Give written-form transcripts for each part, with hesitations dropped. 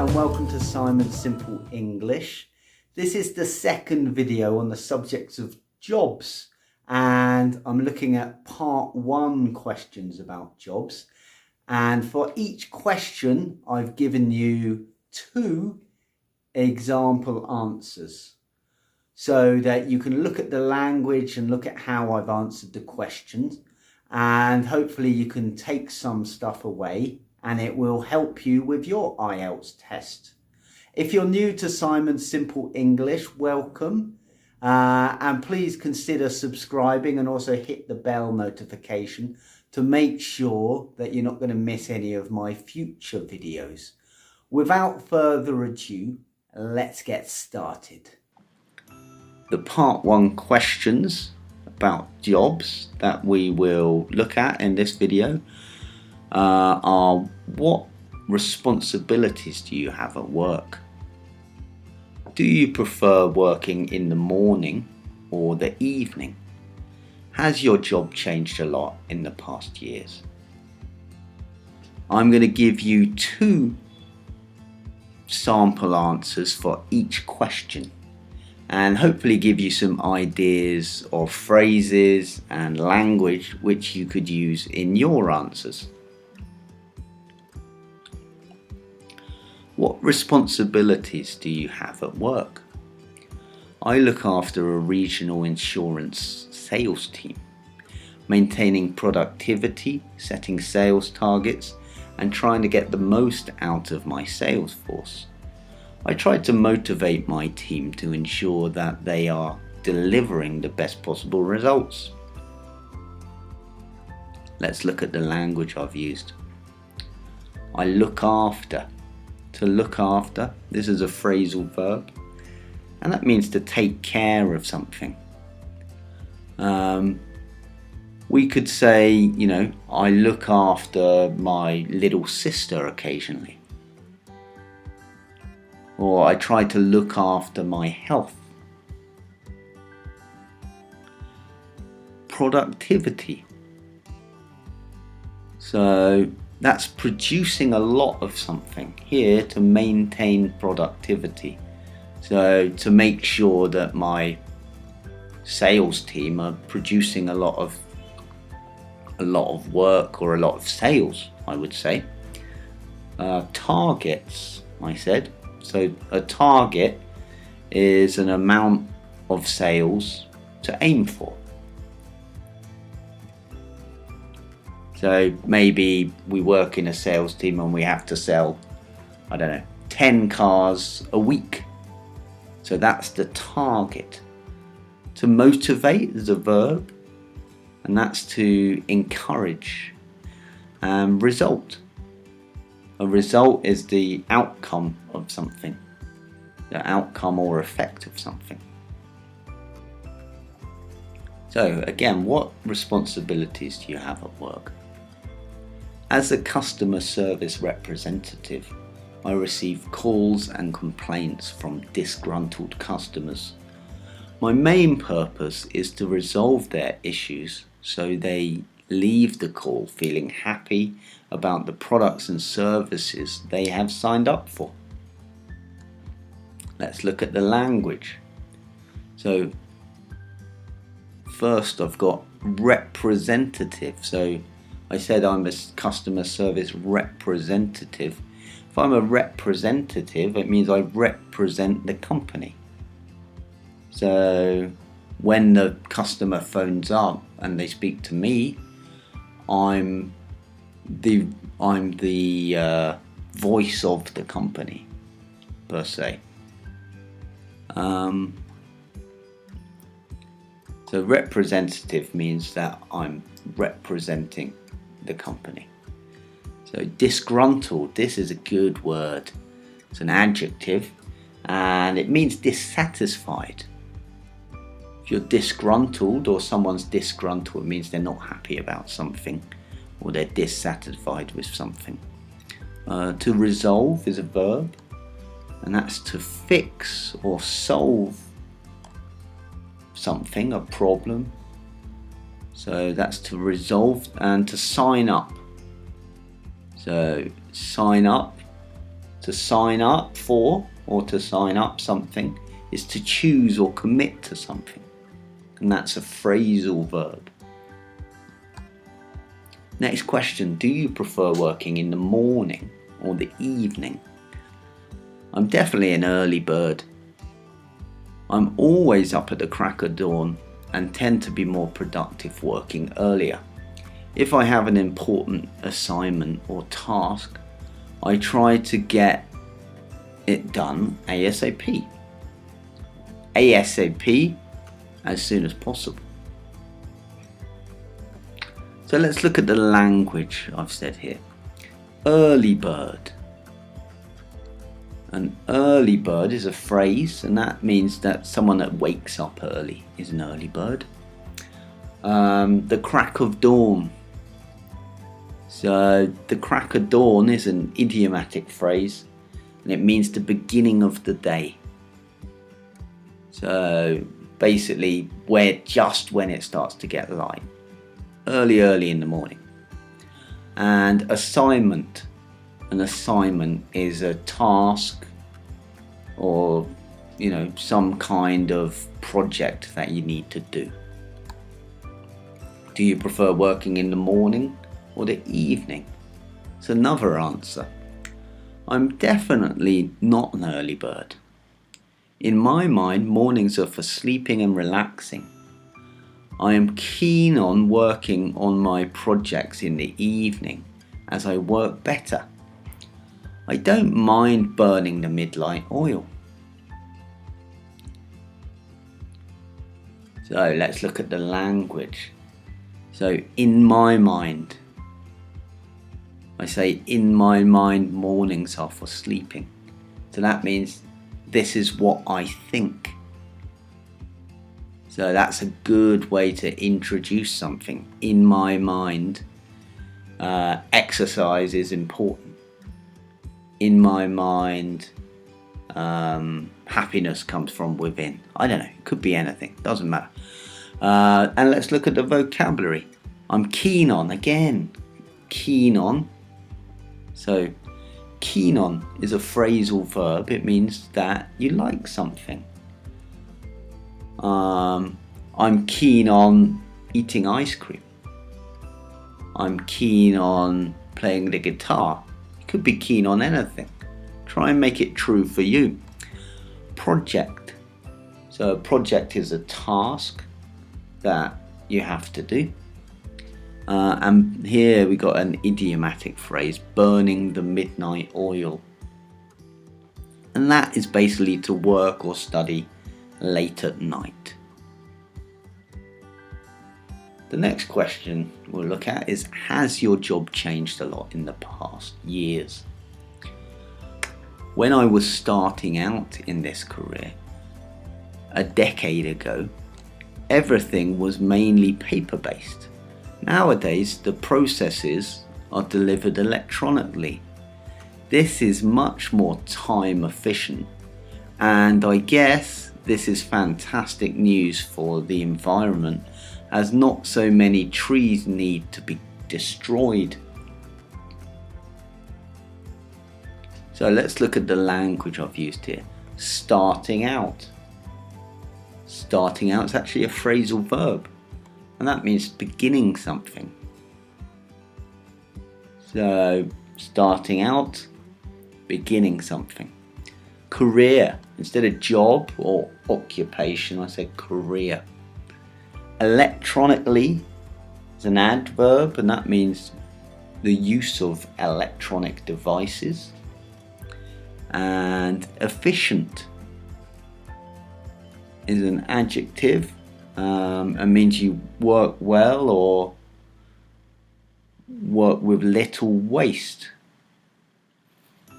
and welcome to Simon's Simple English. This is the second video on the subject of jobs, and I'm looking at part 1 questions about jobs. And for each question, I've given you 2 example answers so that you can look at the language and look at how I've answered the questions, and hopefully you can take some stuff away and it will help you with your IELTS test. If you're new to Simon's Simple English, welcome. And please consider subscribing and also hit the bell notification to make sure that you're not going to miss any of my future videos. Without further ado, let's get started. The part 1 questions about jobs that we will look at in this video are: what responsibilities do you have at work? Do you prefer working in the morning or the evening? Has your job changed a lot in the past years? I'm going to give you 2 sample answers for each question and hopefully give you some ideas of phrases and language which you could use in your answers. What responsibilities do you have at work? I look after a regional insurance sales team, maintaining productivity, setting sales targets, and trying to get the most out of my sales force. I try to motivate my team to ensure that they are delivering the best possible results. Let's look at the language I've used. I look after. To look after, this is a phrasal verb, and that means to take care of something. We could say, I look after my little sister occasionally. Or I try to look after my health. Productivity. So that's producing a lot of something. Here, to maintain productivity. So to make sure that my sales team are producing a lot of work or a lot of sales, I would say. Targets, I said. So a target is an amount of sales to aim for. So maybe we work in a sales team and we have to sell, 10 cars a week. So that's the target. To motivate is a verb, and that's to encourage. Result. A result is the outcome of something, the outcome or effect of something. So again, what responsibilities do you have at work? As a customer service representative, I receive calls and complaints from disgruntled customers. My main purpose is to resolve their issues so they leave the call feeling happy about the products and services they have signed up for. Let's look at the language. So first I've got representative. So I said I'm a customer service representative. If I'm a representative, it means I represent the company. So when the customer phones up and they speak to me, I'm the voice of the company, per se. So representative means that I'm representing the company. So disgruntled, this is a good word. It's an adjective and it means dissatisfied. If you're disgruntled or someone's disgruntled, it means they're not happy about something or they're dissatisfied with something. To resolve is a verb, and that's to fix or solve something, a problem. So that's to resolve. And to sign up. So sign up To sign up for or to sign up something is to choose or commit to something. And that's a phrasal verb. Next question, do you prefer working in the morning or the evening? I'm definitely an early bird. I'm always up at the crack of dawn and tend to be more productive working earlier. If I have an important assignment or task, I try to get it done ASAP. ASAP, as soon as possible. So let's look at the language I've said here. Early bird. An early bird is a phrase, and that means that someone that wakes up early is an early bird. The crack of dawn. So the crack of dawn is an idiomatic phrase, and it means the beginning of the day. So basically just when it starts to get light. Early in the morning. And assignment. An assignment is a task or some kind of project that you need to do. Do you prefer working in the morning or the evening? It's another answer. I'm definitely not an early bird. In my mind, mornings are for sleeping and relaxing. I am keen on working on my projects in the evening as I work better. I don't mind burning the midnight oil. So let's look at the language. So in my mind, I say in my mind mornings are for sleeping. So that means this is what I think. So that's a good way to introduce something. In my mind, exercise is important. In my mind, happiness comes from within. I don't know, it could be anything, doesn't matter. And let's look at the vocabulary. I'm keen on, again, keen on. So keen on is a phrasal verb. It means that you like something. I'm keen on eating ice cream. I'm keen on playing the guitar. You could be keen on anything. Try and make it true for you. Project. So a project is a task that you have to do. And here we got an idiomatic phrase, burning the midnight oil. And that is basically to work or study late at night. The next question we'll look at is, has your job changed a lot in the past years? When I was starting out in this career, a decade ago, everything was mainly paper-based. Nowadays, the processes are delivered electronically. This is much more time efficient, and I guess this is fantastic news for the environment, as not so many trees need to be destroyed. So let's look at the language I've used here. Starting out. Starting out is actually a phrasal verb, and that means beginning something. So starting out, beginning something. Career. Instead of job or occupation, I say career. Electronically is an adverb, and that means the use of electronic devices. And efficient is an adjective, and means you work well or work with little waste.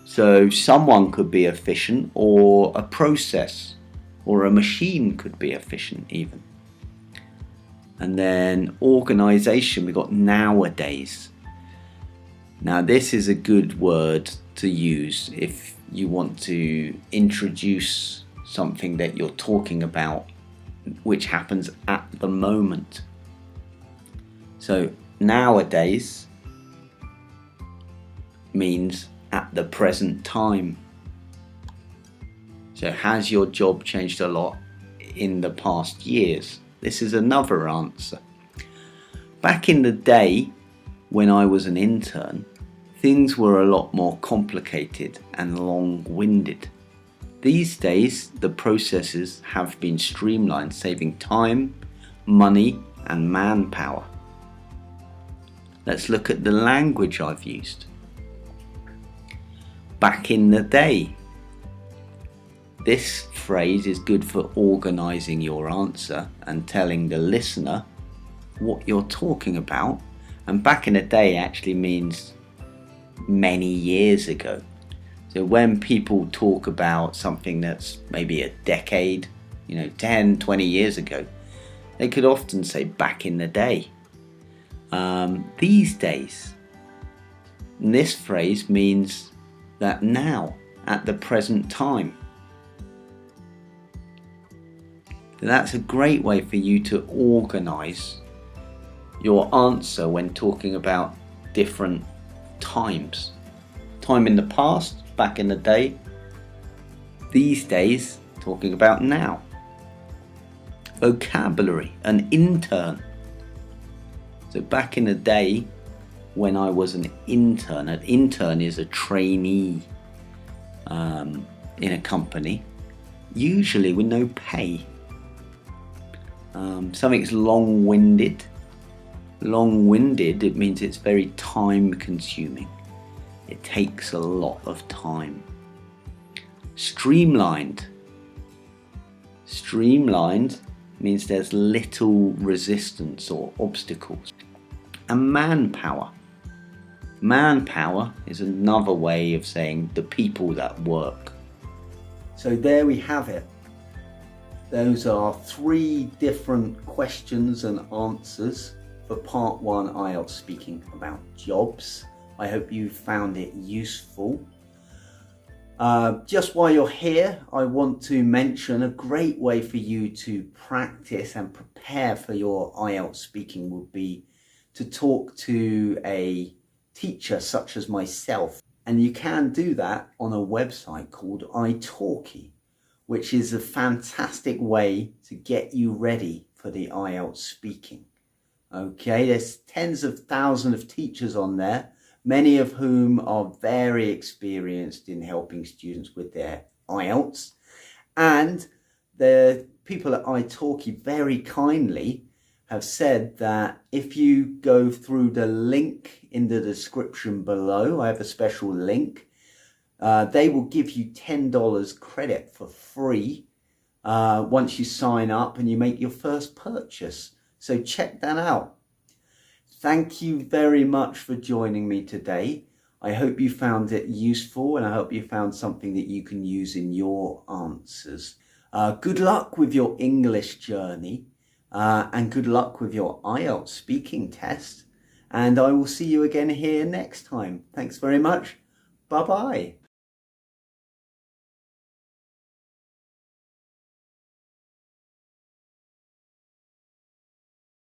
So someone could be efficient, or a process or a machine could be efficient even. And then organisation, we got nowadays. Now this is a good word to use if you want to introduce something that you're talking about which happens at the moment. So nowadays means at the present time. So has your job changed a lot in the past years? This is another answer. Back in the day, when I was an intern, things were a lot more complicated and long-winded. These days, the processes have been streamlined, saving time, money, and manpower. Let's look at the language I've used. Back in the day. This phrase is good for organising your answer and telling the listener what you're talking about. And back in the day actually means many years ago. So when people talk about something that's maybe a decade, 10, 20 years ago, they could often say back in the day. These days, and this phrase means that now, at the present time. So that's a great way for you to organise your answer when talking about different times. Time in the past, back in the day. These days, talking about now. Vocabulary, an intern. So back in the day, when I was an intern is a trainee in a company, usually with no pay. Something's long-winded. Long-winded, it means it's very time-consuming. It takes a lot of time. Streamlined. Streamlined means there's little resistance or obstacles. And manpower. Manpower is another way of saying the people that work. So there we have it. Those are 3 different questions and answers for Part 1 IELTS Speaking about jobs. I hope you found it useful. Just while you're here, I want to mention a great way for you to practice and prepare for your IELTS speaking would be to talk to a teacher such as myself. And you can do that on a website called Italki, which is a fantastic way to get you ready for the IELTS speaking. Okay, there's tens of thousands of teachers on there, many of whom are very experienced in helping students with their IELTS. And the people at Italki very kindly have said that if you go through the link in the description below, I have a special link, they will give you $10 credit for free once you sign up and you make your first purchase. So check that out. Thank you very much for joining me today. I hope you found it useful and I hope you found something that you can use in your answers. Good luck with your English journey and good luck with your IELTS speaking test. And I will see you again here next time. Thanks very much. Bye-bye.